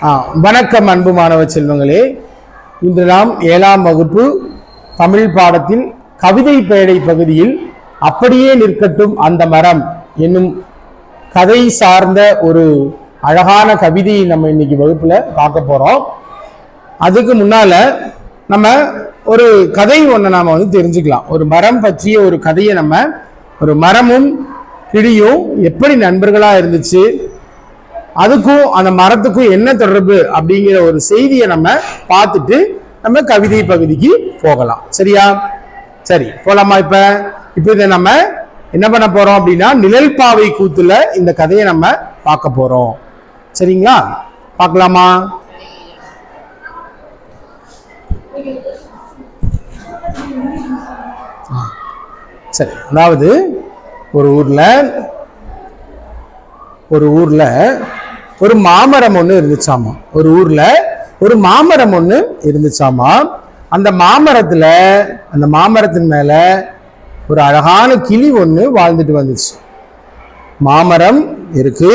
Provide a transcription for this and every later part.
வணக்கம் அன்பு மாணவ செல்வங்களே. இன்று நாம் 7ஆம் வகுப்பு தமிழ் பாடத்தில் கவிதை பேழை பகுதியில் அப்படியே நிற்கட்டும் அந்த மரம் என்னும் கதை சார்ந்த ஒரு அழகான கவிதையை நம்ம இன்னைக்கு வகுப்புல பார்க்க போறோம். அதுக்கு முன்னால நம்ம ஒரு கதை ஒன்று நாம தெரிஞ்சுக்கலாம். ஒரு மரம் பற்றிய ஒரு கதையை ஒரு மரமும் கிளியும் எப்படி நண்பர்களா இருந்துச்சு, அதுக்கும் அந்த மரத்துக்கும் என்ன தொடர்பு அப்படிங்கிற ஒரு செய்தியை நம்ம பார்த்துட்டு நம்ம கவிதை பகுதிக்கு போகலாம். சரியா? சரி, போலாமா? இப்ப இதை நம்ம என்ன பண்ண போறோம் அப்படின்னா, நிழல் பாவை கூத்துல இந்த கதையை நம்ம பார்க்க போறோம். சரிங்களா? பார்க்கலாமா? சரி, அதாவது ஒரு ஊர்ல ஒரு மாமரம் ஒன்று இருந்துச்சாமா. ஒரு ஊர்ல ஒரு மாமரம் ஒன்று இருந்துச்சாமா. அந்த மாமரத்தின் மேல ஒரு அழகான கிளி ஒன்று வாழ்ந்துட்டு வந்துச்சு. மாமரம் இருக்கு,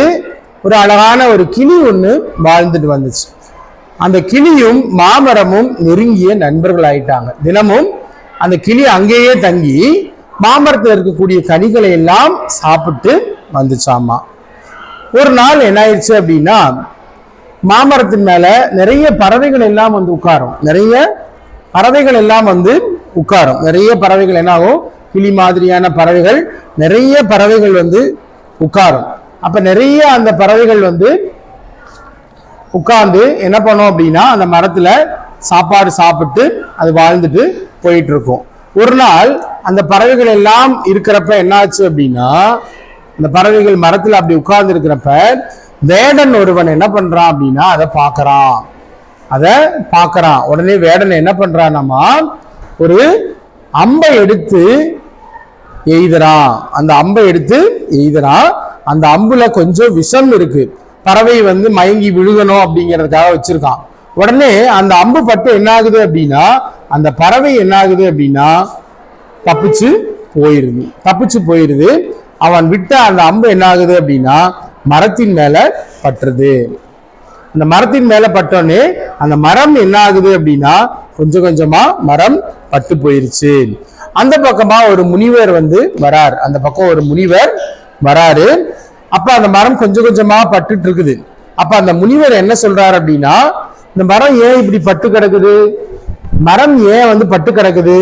ஒரு அழகான ஒரு கிளி ஒன்று வாழ்ந்துட்டு வந்துச்சு. அந்த கிளியும் மாமரமும் நெருங்கிய நண்பர்கள் ஆயிட்டாங்க. தினமும் அந்த கிளி அங்கேயே தங்கி மாமரத்தில் இருக்கக்கூடிய கனிகளை எல்லாம் சாப்பிட்டு வந்துச்சாமா. ஒரு நாள் என்ன ஆயிடுச்சு அப்படின்னா, மாமரத்தின் மேல நிறைய பறவைகள் எல்லாம் உட்காரும். நிறைய பறவைகள் என்ன ஆகும், கிளி மாதிரியான பறவைகள், நிறைய பறவைகள் உட்காரும். அப்ப நிறைய அந்த பறவைகள் உட்கார்ந்து என்ன பண்ணும் அப்படின்னா, அந்த மரத்துல சாப்பாடு சாப்பிட்டு அது வாழ்ந்துட்டு போயிட்டு இருக்கும். ஒரு நாள் அந்த பறவைகள் எல்லாம் இருக்கிறப்ப என்னாச்சு அப்படின்னா, இந்த பறவைகள் மரத்துல அப்படி உட்கார்ந்து இருக்கிறப்ப வேடன் ஒருவன் என்ன பண்றான் அப்படின்னா, அதை பார்க்கறான். உடனே வேடன் என்ன பண்றான்னா, ஒரு அம்பை எடுத்து எய்தறான். அந்த அம்புல கொஞ்சம் விஷம் இருக்கு. பறவை மயங்கி விழுகணும் அப்படிங்கிறதுக்காக வச்சிருக்கான். உடனே அந்த அம்பு பட்டு என்ன ஆகுது அப்படின்னா, அந்த பறவை என்ன ஆகுது அப்படின்னா தப்பிச்சு போயிருது. அவன் விட்ட அந்த அம்பு என்ன ஆகுது அப்படின்னா மரத்தின் மேல பட்டுருது. அந்த மரத்தின் மேல பட்டோன்னே அந்த மரம் என்ன ஆகுது அப்படின்னா கொஞ்சம் கொஞ்சமா மரம் பட்டு போயிருச்சு. அந்த பக்கமா ஒரு முனிவர் வரார். அப்ப அந்த மரம் கொஞ்சம் கொஞ்சமா பட்டுட்டு இருக்குது. அப்ப அந்த முனிவர் என்ன சொல்றாரு அப்படின்னா, இந்த மரம் ஏன் இப்படி பட்டு கிடக்குது, மரம் ஏன் பட்டு கிடக்குது?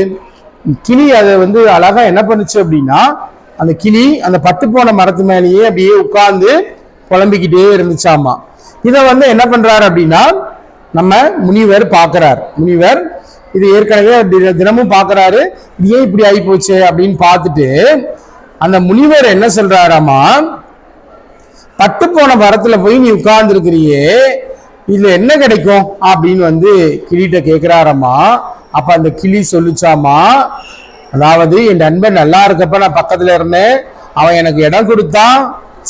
கிளி அதை அழகா என்ன பண்ணுச்சு அப்படின்னா, அந்த கிளி அந்த பட்டு போன மரத்து மேலேயே அப்படியே உட்கார்ந்து புலம்பிக்கிட்டே இருந்துச்சாமா. இதை என்ன பண்றாரு அப்படின்னா, நம்ம முனிவர் பார்க்கிறார். முனிவர் இது ஏற்கனவே தினமும் பார்க்கிறாரு. இது ஏன் இப்படி ஆகி போச்சு அப்படின்னு பார்த்துட்டு அந்த முனிவர் என்ன சொல்றாராமா, பட்டு போன மரத்துல போய் நீ உட்கார்ந்து இருக்கிறியே, இதுல என்ன கிடைக்கும் அப்படின்னு கிளிகிட்ட கேட்கிறாராமா. அப்ப அந்த கிளி சொல்லிச்சாமா, அதாவது என் நண்பன் நல்லா இருக்கப்ப நான் பக்கத்துல இருந்தேன், அவன் எனக்கு இடம் கொடுத்தான்,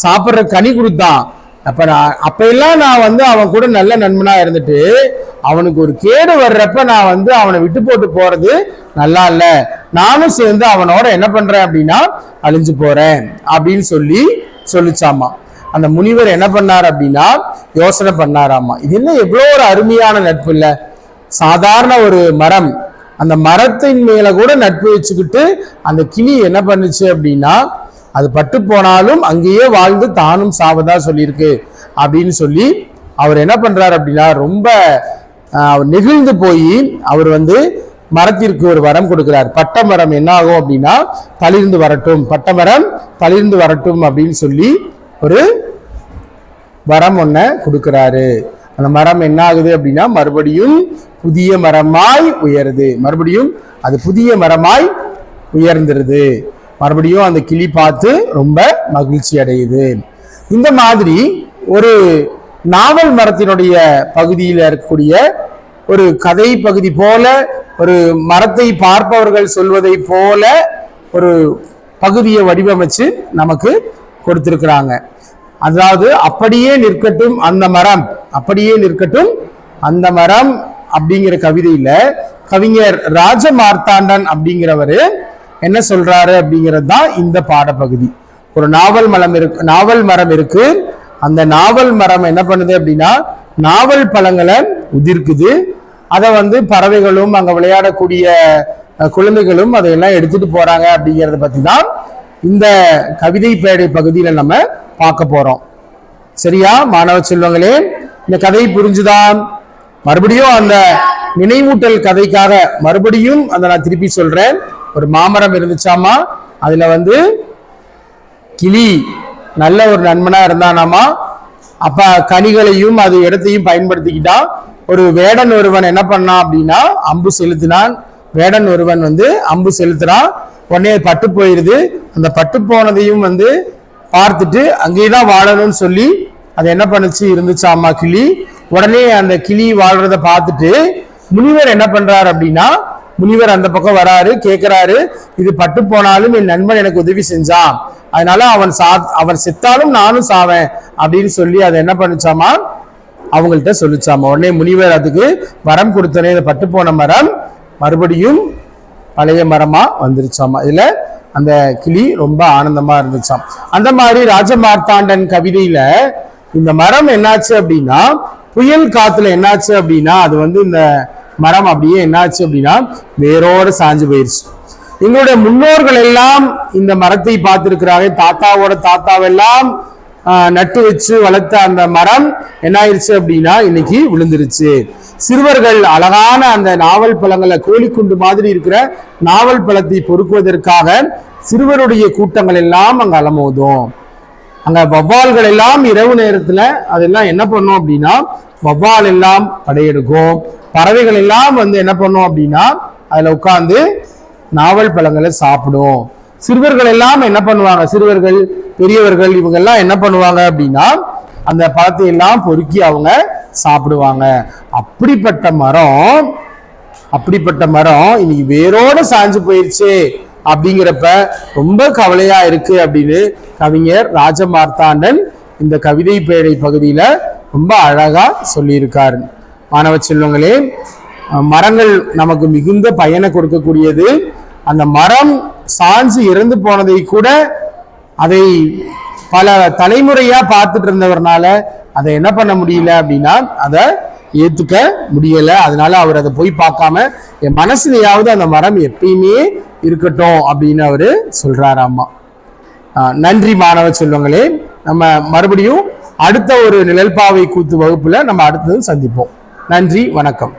சாப்பிட்ற கனி கொடுத்தான். அப்ப எல்லாம் நான் அவன் கூட நல்ல நண்பனா இருந்துட்டு, அவனுக்கு ஒரு கேடு வர்றப்ப நான் அவனை விட்டு போட்டு போறது நல்லா இல்ல, நானும் சேர்ந்து அவனோட என்ன பண்றேன் அப்படின்னா அழிஞ்சு போறேன் அப்படின்னு சொல்லிச்சாமா. அந்த முனிவர் என்ன பண்ணார் அப்படின்னா யோசனை பண்ணாராமா, இது என்ன எவ்வளோ ஒரு அருமையான நட்பு இல்ல. சாதாரண ஒரு மரம், அந்த மரத்தின் மேல கூட நட்பு வச்சுக்கிட்டு அந்த கிளி என்ன பண்ணுச்சு அப்படின்னா, அது பட்டு போனாலும் அங்கேயே வாழ்ந்து தானும் சாவதா சொல்லியிருக்கு அப்படின்னு சொல்லி அவர் என்ன பண்றாரு அப்படின்னா, ரொம்ப நெகிழ்ந்து போய் அவர் மரத்திற்கு ஒரு வரம் கொடுக்கிறார். பட்ட மரம் என்ன ஆகும் அப்படின்னா தளிர்ந்து வரட்டும், பட்டமரம் தளிர்ந்து வரட்டும் அப்படின்னு சொல்லி ஒரு வரம் ஒன்ன கொடுக்கிறாரு. அந்த மரம் என்ன ஆகுது அப்படின்னா மறுபடியும் புதிய மரமாய் உயருது. மறுபடியும் அது புதிய மரமாய் உயர்ந்துருது. மறுபடியும் அந்த கிளி பார்த்து ரொம்ப மகிழ்ச்சி அடையுது. இந்த மாதிரி ஒரு நாவல் மரத்தினுடைய பகுதியில் இருக்கக்கூடிய ஒரு கதை பகுதி போல, ஒரு மரத்தை பார்ப்பவர்கள் சொல்வதை போல ஒரு பகுதியை வடிவமைச்சு நமக்கு கொடுத்திருக்கிறாங்க. அதாவது அப்படியே நிற்கட்டும் அந்த மரம் அப்படிங்கிற கவிதையில கவிஞர் ராஜமார்த்தாண்டன் அப்படிங்கிறவரு என்ன சொல்றாரு அப்படிங்கிறது தான் இந்த பாடப்பகுதி. ஒரு நாவல் மரம் இருக்கு. அந்த நாவல் மரம் என்ன பண்ணுது அப்படின்னா நாவல் பழங்களை உதிர்க்குது. அதை வந்து பறவைகளும் அங்க விளையாடக்கூடிய குழந்தைகளும் அதையெல்லாம் எடுத்துட்டு போறாங்க அப்படிங்கிறத பத்தி தான் இந்த கவிதை பேடை பகுதியில நம்ம பார்க்க போறோம். சரியா மாணவ செல்வங்களே, இந்த கதை புரிஞ்சுதான்? மறுபடியும் அந்த நினைவூட்டல் கதைக்காக மறுபடியும் அந்த நான் திருப்பி சொல்றேன். ஒரு மாமரம் இருந்துச்சாமா, அதுல வந்து கிளி நல்ல ஒரு நண்பனா இருந்தானாமா. அப்ப கனிகளையும் அது இடத்தையும் பயன்படுத்திக்கிட்டான். ஒரு வேடன் ஒருவன் என்ன பண்ணான் அப்படின்னா அம்பு செலுத்தினான். வேடன் ஒருவன் வந்து அம்பு செலுத்துறான். உடனே பட்டு போயிருது. அந்த பட்டு போனதையும் வந்து பார்த்துட்டு அங்கேதான் வாழணும்னு சொல்லி அது என்ன பண்ணுச்சு இருந்துச்சாமா கிளி. உடனே அந்த கிளி வாழ்றத பார்த்துட்டு முனிவர் என்ன பண்றாரு அப்படின்னா முனிவர் அந்த பக்கம் வராரு, கேட்கிறாரு, இது பட்டு போனாலும் என் நண்பன் எனக்கு உதவி செஞ்சான், அதனால அவன் செத்தாலும் நானும் சாவேன் அப்படின்னு சொல்லி அதை என்ன பண்ணுச்சாமா அவங்கள்ட்ட சொல்லிச்சாமா. உடனே முனிவர் அதுக்கு வரம் கொடுத்தனே, பட்டு போன மரம் மறுபடியும் பழைய மரமா வந்துருச்சாமா. இதுல அந்த கிளி ரொம்ப ஆனந்தமா இருந்துச்சாம். அந்த மாதிரி ராஜமார்த்தாண்டன் கவிதையில இந்த மரம் என்னாச்சு அப்படின்னா புயல் காத்துல என்னாச்சு அப்படின்னா அது வந்து இந்த மரம் அப்படியே என்னாச்சு அப்படின்னா வேரோட சாஞ்சு போயிருச்சு. எங்களுடைய முன்னோர்கள் எல்லாம் இந்த மரத்தை பார்த்திருக்கிறாங்க. தாத்தாவோட தாத்தாவெல்லாம் நட்டு வச்சு வளர்த்த அந்த மரம் என்ன ஆயிடுச்சு அப்படின்னா இன்னைக்கு விழுந்துருச்சு. சிறுவர்கள் அழகான அந்த நாவல் பழங்களை கோழிக்குண்டு மாதிரி இருக்கிற நாவல் பழத்தை பொறுக்குவதற்காக சிறுவருடைய கூட்டங்கள் எல்லாம் அங்க அலமோதும். அங்க வவ்வால்கள் எல்லாம் இரவு நேரத்துல அதெல்லாம் என்ன பண்ணும் அப்படின்னா வவ்வால் எல்லாம் படையெடுக்கும். பறவைகள் எல்லாம் வந்து என்ன பண்ணும் அப்படின்னா அதுல உட்கார்ந்து நாவல் பழங்களை சாப்பிடும். சிறுவர்கள் எல்லாம் என்ன பண்ணுவாங்க, சிறுவர்கள் பெரியவர்கள் இவங்க எல்லாம் என்ன பண்ணுவாங்க அப்படின்னா அந்த பழத்தை எல்லாம் பொறுக்கி அவங்க சாப்பிடுவாங்க. அப்படிப்பட்ட மரம் இன்னைக்கு வேரோட சாஞ்சு போயிருச்சு அப்படிங்கிறப்ப ரொம்ப கவலையா இருக்கு அப்படின்னு கவிஞர் ராஜமார்த்தாண்டன் இந்த கவிதை பேழை பகுதியில ரொம்ப அழகா சொல்லியிருக்காரு. மாணவ செல்வங்களே, மரங்கள் நமக்கு மிகுந்த பயனை கொடுக்கக்கூடியது. அந்த மரம் சாஞ்சு இறந்து போனதை கூட அதை பல தலைமுறையா பார்த்துட்டு இருந்தவர்னால அதை என்ன பண்ண முடியல அப்படின்னா அதை ஏத்துக்க முடியல. அதனால அவர் அதை போய் பார்க்காம என் மனசுலையாவது அந்த மரம் எப்பயுமே இருக்கட்டும் அப்படின்னு அவரு சொல்றாராமா. நன்றி மாணவ செல்வங்களே. நம்ம மறுபடியும் அடுத்த ஒரு நிழல்பாவை கூத்து வகுப்புல நம்ம அடுத்தது சந்திப்போம். நன்றி, வணக்கம்.